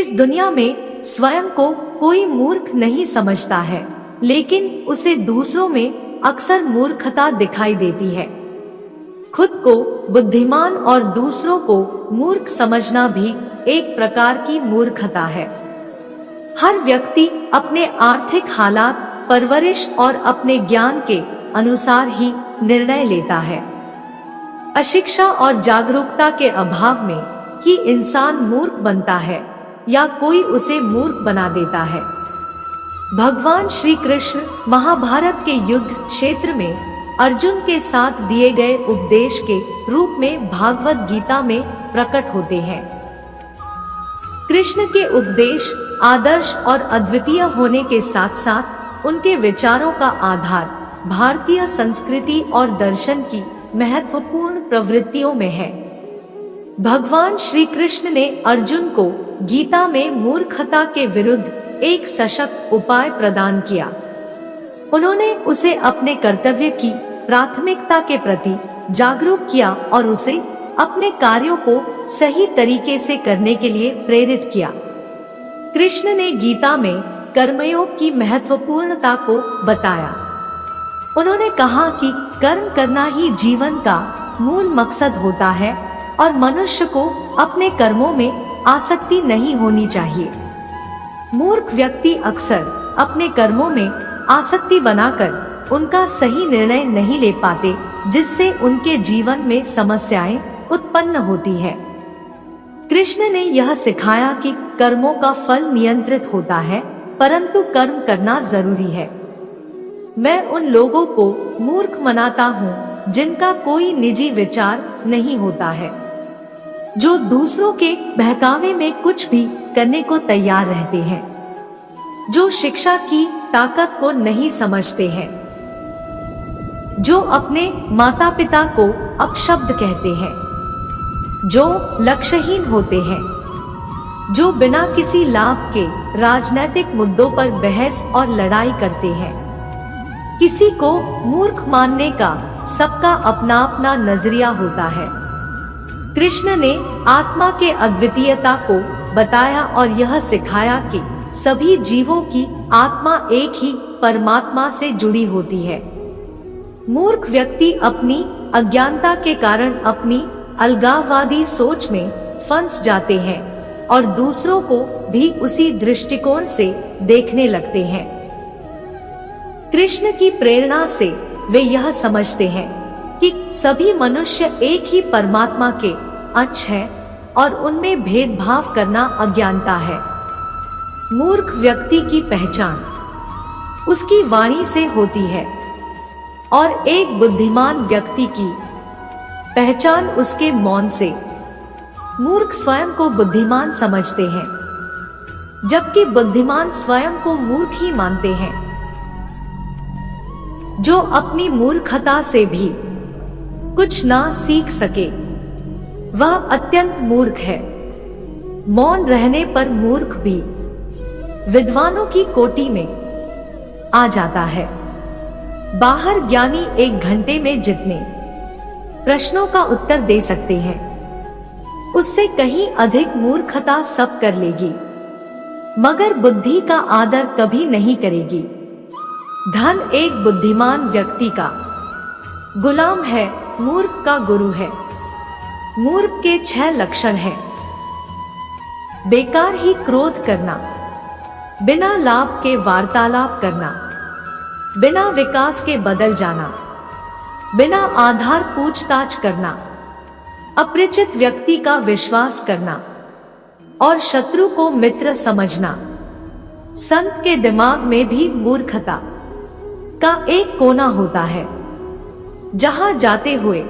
इस दुनिया में स्वयं को कोई मूर्ख नहीं समझता है, लेकिन उसे दूसरों में अक्सर मूर्खता दिखाई देती है। खुद को बुद्धिमान और दूसरों को मूर्ख समझना भी एक प्रकार की मूर्खता है। हर व्यक्ति अपने आर्थिक हालात, परवरिश और अपने ज्ञान के अनुसार ही निर्णय लेता है। अशिक्षा और जागरूकता के अभाव में ही इंसान मूर्ख बनता है या कोई उसे मूर्ख बना देता है। भगवान श्री कृष्ण महाभारत के युद्ध क्षेत्र में अर्जुन के साथ दिए गए उपदेश के रूप में भागवत गीता में प्रकट होते हैं। कृष्ण के उपदेश आदर्श और अद्वितीय होने के साथ साथ उनके विचारों का आधार भारतीय संस्कृति और दर्शन की महत्वपूर्ण प्रवृत्तियों में है। भगवान श्री कृष्ण ने अर्जुन को गीता में मूर्खता के विरुद्ध एक सशक्त उपाय प्रदान किया। उन्होंने उसे अपने कर्तव्य की प्राथमिकता के प्रति जागरूक किया और उसे अपने कार्यों को सही तरीके से करने के लिए प्रेरित किया। कृष्ण ने गीता में कर्मयोग की महत्वपूर्णता को बताया। उन्होंने कहा कि कर्म करना ही जीवन का मूल मकसद होता है और मनुष्य को अपने कर्मों में आसक्ति नहीं होनी चाहिए। मूर्ख व्यक्ति अक्सर अपने कर्मों में आसक्ति बनाकर उनका सही निर्णय नहीं ले पाते, जिससे उनके जीवन में समस्याएं उत्पन्न होती है। कृष्ण ने यह सिखाया कि कर्मों का फल नियंत्रित होता है, परंतु कर्म करना जरूरी है। मैं उन लोगों को मूर्ख मनाता हूँ जिनका कोई निजी विचार नहीं होता है, जो दूसरों के बहकावे में कुछ भी करने को तैयार रहते हैं, जो शिक्षा की ताकत को नहीं समझते हैं, जो अपने माता पिता को अपशब्द कहते हैं, जो लक्ष्यहीन होते हैं, जो बिना किसी लाभ के राजनीतिक मुद्दों पर बहस और लड़ाई करते हैं। किसी को मूर्ख मानने का सबका अपना अपना नजरिया होता है। कृष्ण ने आत्मा के अद्वितीयता को बताया और यह सिखाया कि सभी जीवों की आत्मा एक ही परमात्मा से जुड़ी होती है। मूर्ख व्यक्ति अपनी अज्ञानता के कारण अपनी अलगाववादी सोच में फंस जाते हैं और दूसरों को भी उसी दृष्टिकोण से देखने लगते हैं। कृष्ण की प्रेरणा से वे यह समझते हैं कि सभी मनुष्य एक ही परमात्मा के अंश हैं और उनमें भेदभाव करना अज्ञानता है। मूर्ख व्यक्ति की पहचान उसकी वाणी से होती है और एक बुद्धिमान व्यक्ति की पहचान उसके मौन से। मूर्ख स्वयं को बुद्धिमान समझते हैं, जबकि बुद्धिमान स्वयं को मूर्ख ही मानते हैं। जो अपनी मूर्खता से भी कुछ ना सीख सके वह अत्यंत मूर्ख है। मौन रहने पर मूर्ख भी विद्वानों की कोटि में आ जाता है। बाहर ज्ञानी 1 घंटे में जितने प्रश्नों का उत्तर दे सकते हैं, उससे कहीं अधिक मूर्खता सब कर लेगी, मगर बुद्धि का आदर कभी नहीं करेगी। धन एक बुद्धिमान व्यक्ति का गुलाम है, मूर्ख का गुरु है। मूर्ख के 6 लक्षण हैं। बेकार ही क्रोध करना, बिना लाभ के वार्तालाप करना, बिना विकास के बदल जाना, बिना आधार पूछताछ करना, अपरिचित व्यक्ति का विश्वास करना और शत्रु को मित्र समझना। संत के दिमाग में भी मूर्खता का एक कोना होता है, जहां जाते हुए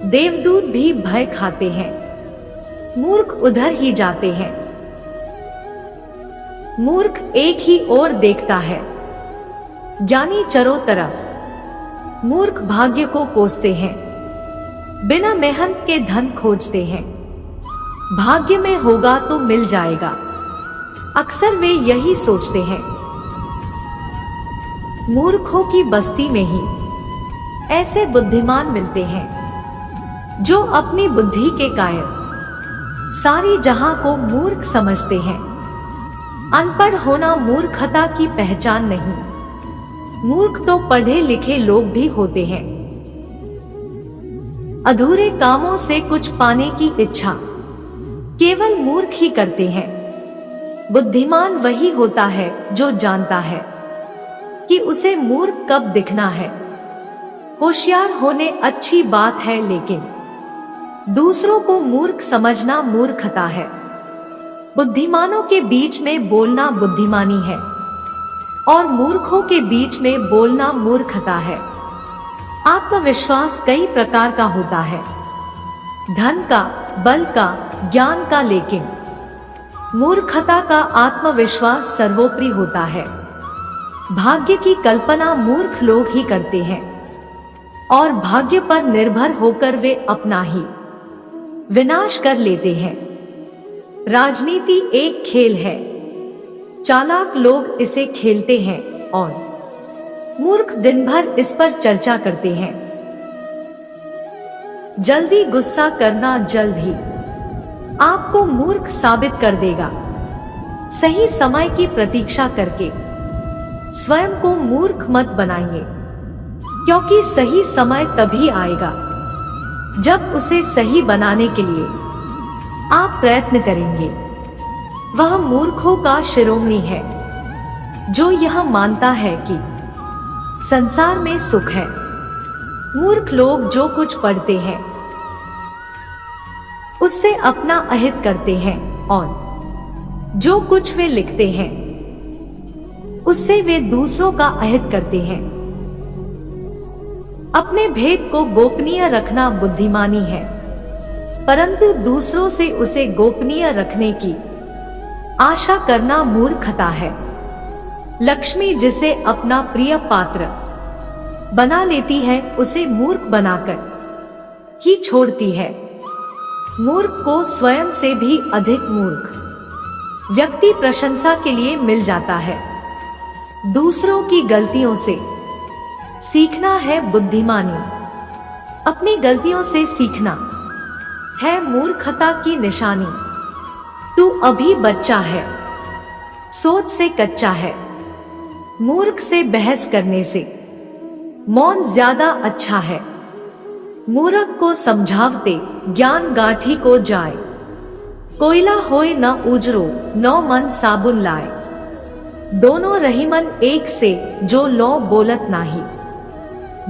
देवदूत भी भय खाते हैं। मूर्ख उधर ही जाते हैं। मूर्ख एक ही ओर देखता है, ज्ञानी चारों तरफ। मूर्ख भाग्य को कोसते हैं, बिना मेहनत के धन खोजते हैं। भाग्य में होगा तो मिल जाएगा, अक्सर वे यही सोचते हैं। मूर्खों की बस्ती में ही ऐसे बुद्धिमान मिलते हैं जो अपनी बुद्धि के कायर सारी जहां को मूर्ख समझते हैं। अनपढ़ होना मूर्खता की पहचान नहीं। मूर्ख तो पढ़े लिखे लोग भी होते हैं। अधूरे कामों से कुछ पाने की इच्छा केवल मूर्ख ही करते हैं। बुद्धिमान वही होता है जो जानता है कि उसे मूर्ख कब दिखना है। होशियार होने अच्छी बात है, लेकिन दूसरों को मूर्ख समझना मूर्खता है। बुद्धिमानों के बीच में बोलना बुद्धिमानी है और मूर्खों के बीच में बोलना मूर्खता है। आत्मविश्वास कई प्रकार का होता है, धन का, बल का, ज्ञान का, लेकिन मूर्खता का आत्मविश्वास सर्वोपरि होता है। भाग्य की कल्पना मूर्ख लोग ही करते हैं और भाग्य पर निर्भर होकर वे अपना ही विनाश कर लेते हैं। राजनीति एक खेल है, चालाक लोग इसे खेलते हैं और मूर्ख दिन भर इस पर चर्चा करते हैं। जल्दी गुस्सा करना जल्द ही आपको मूर्ख साबित कर देगा। सही समय की प्रतीक्षा करके स्वयं को मूर्ख मत बनाइए, क्योंकि सही समय तभी आएगा जब उसे सही बनाने के लिए आप प्रयत्न करेंगे। वह मूर्खों का शिरोमणि है जो यह मानता है कि संसार में सुख है। मूर्ख लोग जो कुछ पढ़ते हैं उससे अपना अहित करते हैं और जो कुछ वे लिखते हैं उससे वे दूसरों का अहित करते हैं। अपने भेद को गोपनीय रखना बुद्धिमानी है, परंतु दूसरों से उसे गोपनीय रखने की आशा करना मूर्खता है। लक्ष्मी जिसे अपना प्रिय पात्र बना लेती है, उसे मूर्ख बनाकर ही छोड़ती है। मूर्ख को स्वयं से भी अधिक मूर्ख व्यक्ति प्रशंसा के लिए मिल जाता है। दूसरों की गलतियों से सीखना है बुद्धिमानी। अपनी गलतियों से सीखना है मूर्खता की निशानी। तू अभी बच्चा है, सोच से कच्चा है। मूर्ख से बहस करने से मौन ज्यादा अच्छा है। मूर्ख को समझावते ज्ञान गाठी को जाए। कोयला होए न उजरो, नौ मन साबुन लाए। दोनों रहीमन एक से, जो लो बोलत नाही।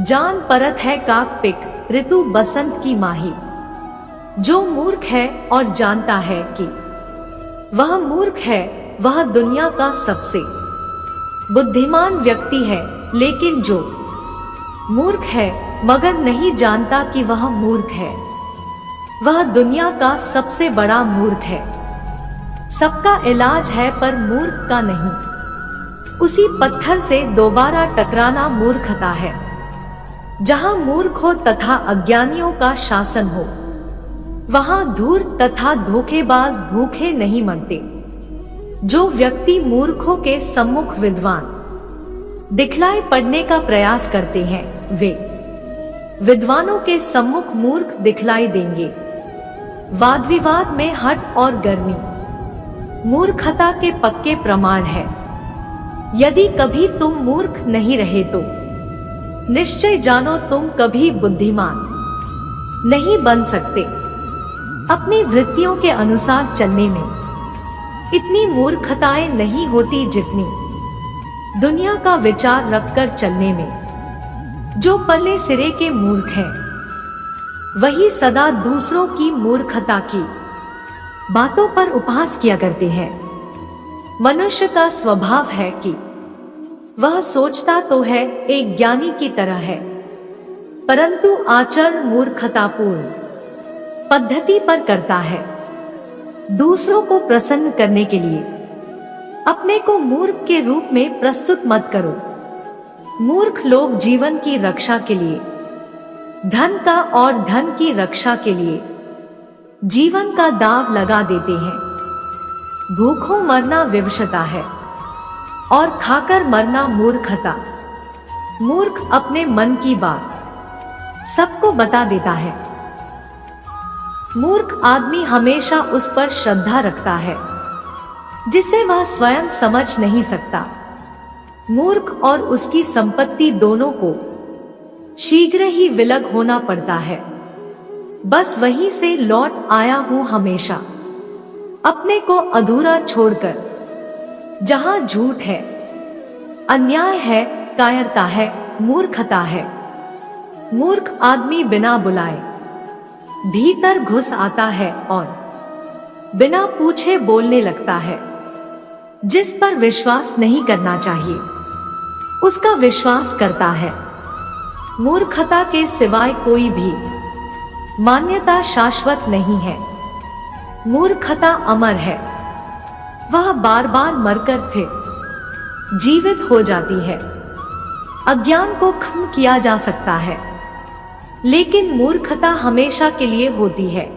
जान परत है काक पिक, ऋतु बसंत की माही। जो मूर्ख है और जानता है कि वह मूर्ख है, वह दुनिया का सबसे बुद्धिमान व्यक्ति है। लेकिन जो मूर्ख है मगर नहीं जानता कि वह मूर्ख है, वह दुनिया का सबसे बड़ा मूर्ख है। सबका इलाज है पर मूर्ख का नहीं। उसी पत्थर से दोबारा टकराना मूर्खता है। जहां मूर्ख हो तथा अज्ञानियों का शासन हो, वहां धूर्त तथा धोखेबाज भूखे नहीं मरते। जो व्यक्ति मूर्खों के सम्मुख विद्वान दिखलाए पड़ने का प्रयास करते हैं, वे विद्वानों के सम्मुख मूर्ख दिखलाई देंगे। वाद विवाद में हठ और गर्मी मूर्खता के पक्के प्रमाण है। यदि कभी तुम मूर्ख नहीं रहे तो निश्चय जानो तुम कभी बुद्धिमान नहीं बन सकते। अपनी वृत्तियों के अनुसार चलने में इतनी मूर्खताएं नहीं होती जितनी दुनिया का विचार रखकर चलने में। जो पल्ले सिरे के मूर्ख हैं, वही सदा दूसरों की मूर्खता की बातों पर उपहास किया करते हैं। मनुष्य का स्वभाव है कि वह सोचता तो है एक ज्ञानी की तरह है, परंतु आचरण मूर्खतापूर्ण पद्धति पर करता है। दूसरों को प्रसन्न करने के लिए अपने को मूर्ख के रूप में प्रस्तुत मत करो। मूर्ख लोग जीवन की रक्षा के लिए, धन का और धन की रक्षा के लिए जीवन का दाव लगा देते हैं। भूखों मरना विवशता है और खाकर मरना मूर्खता। मूर्ख अपने मन की बात सबको बता देता है, मूर्ख आदमी हमेशा उस पर श्रद्धा रखता है जिसे वह स्वयं समझ नहीं सकता। मूर्ख और उसकी संपत्ति दोनों को शीघ्र ही विलग होना पड़ता है। बस वहीं से लौट आया हूं हमेशा, अपने को अधूरा छोड़कर। जहां झूठ है, अन्याय है, कायरता है, मूर्खता है। मूर्ख आदमी बिना बुलाए भीतर घुस आता है और बिना पूछे बोलने लगता है। जिस पर विश्वास नहीं करना चाहिए उसका विश्वास करता है। मूर्खता के सिवाय कोई भी मान्यता शाश्वत नहीं है। मूर्खता अमर है, वह बार बार मरकर फिर जीवित हो जाती है। अज्ञान को खत्म किया जा सकता है, लेकिन मूर्खता हमेशा के लिए होती है।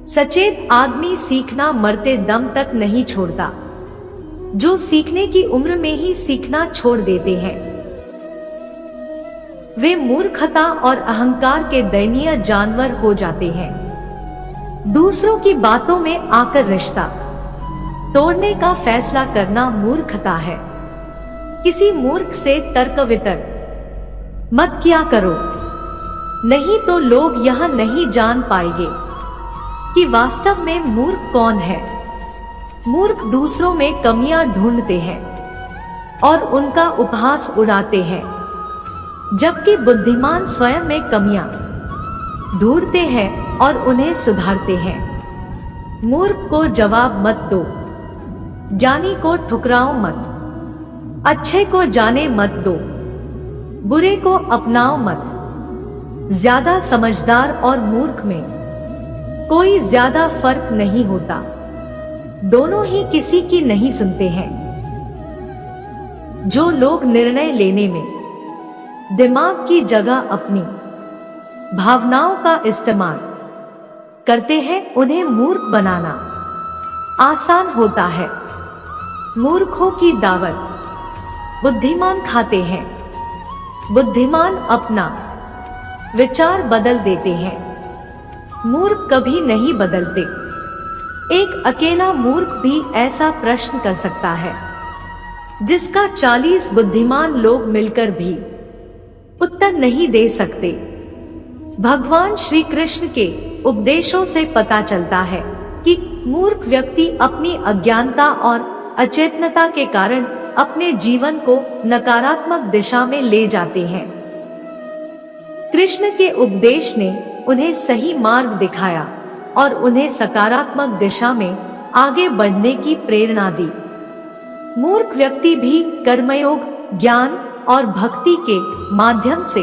सचेत आदमी सीखना मरते दम तक नहीं छोड़ता। जो सीखने की उम्र में ही सीखना छोड़ देते हैं वे मूर्खता और अहंकार के दयनीय जानवर हो जाते हैं। दूसरों की बातों में आकर रिश्ता तोड़ने का फैसला करना मूर्खता है। किसी मूर्ख से तर्क वितर्क मत किया करो, नहीं तो लोग यह नहीं जान पाएंगे कि वास्तव में मूर्ख कौन है। मूर्ख दूसरों में कमियां ढूंढते हैं और उनका उपहास उड़ाते हैं, जबकि बुद्धिमान स्वयं में कमियां ढूंढते हैं और उन्हें सुधारते हैं। मूर्ख को जवाब मत दो, ज्ञानी को ठुकराओ मत, अच्छे को जाने मत दो, बुरे को अपनाओ मत। ज्यादा समझदार और मूर्ख में कोई ज्यादा फर्क नहीं होता, दोनों ही किसी की नहीं सुनते हैं। जो लोग निर्णय लेने में दिमाग की जगह अपनी भावनाओं का इस्तेमाल करते हैं उन्हें मूर्ख बनाना आसान होता है। मूर्खों की दावत बुद्धिमान खाते हैं, बुद्धिमान अपना विचार बदल देते हैं, मूर्ख कभी नहीं बदलते। एक अकेला मूर्ख भी ऐसा प्रश्न कर सकता है जिसका 40 बुद्धिमान लोग मिलकर भी उत्तर नहीं दे सकते। भगवान श्री कृष्ण के उपदेशों से पता चलता है कि मूर्ख व्यक्ति अपनी अज्ञानता और अचेतनता के कारण अपने जीवन को नकारात्मक दिशा में ले जाते हैं। कृष्ण के उपदेश ने उन्हें सही मार्ग दिखाया और उन्हें सकारात्मक दिशा में आगे बढ़ने की प्रेरणा दी। मूर्ख व्यक्ति भी कर्मयोग, ज्ञान और भक्ति के माध्यम से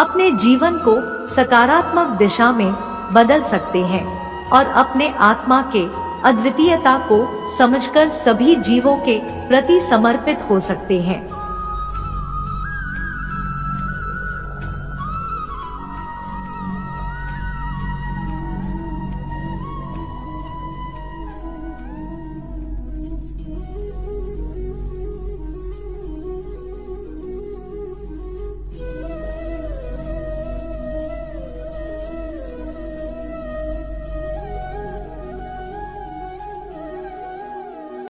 अपने जीवन को सकारात्मक दिशा में बदल सकते हैं और अपने आत्मा के अद्वितीयता को समझकर सभी जीवों के प्रति समर्पित हो सकते हैं।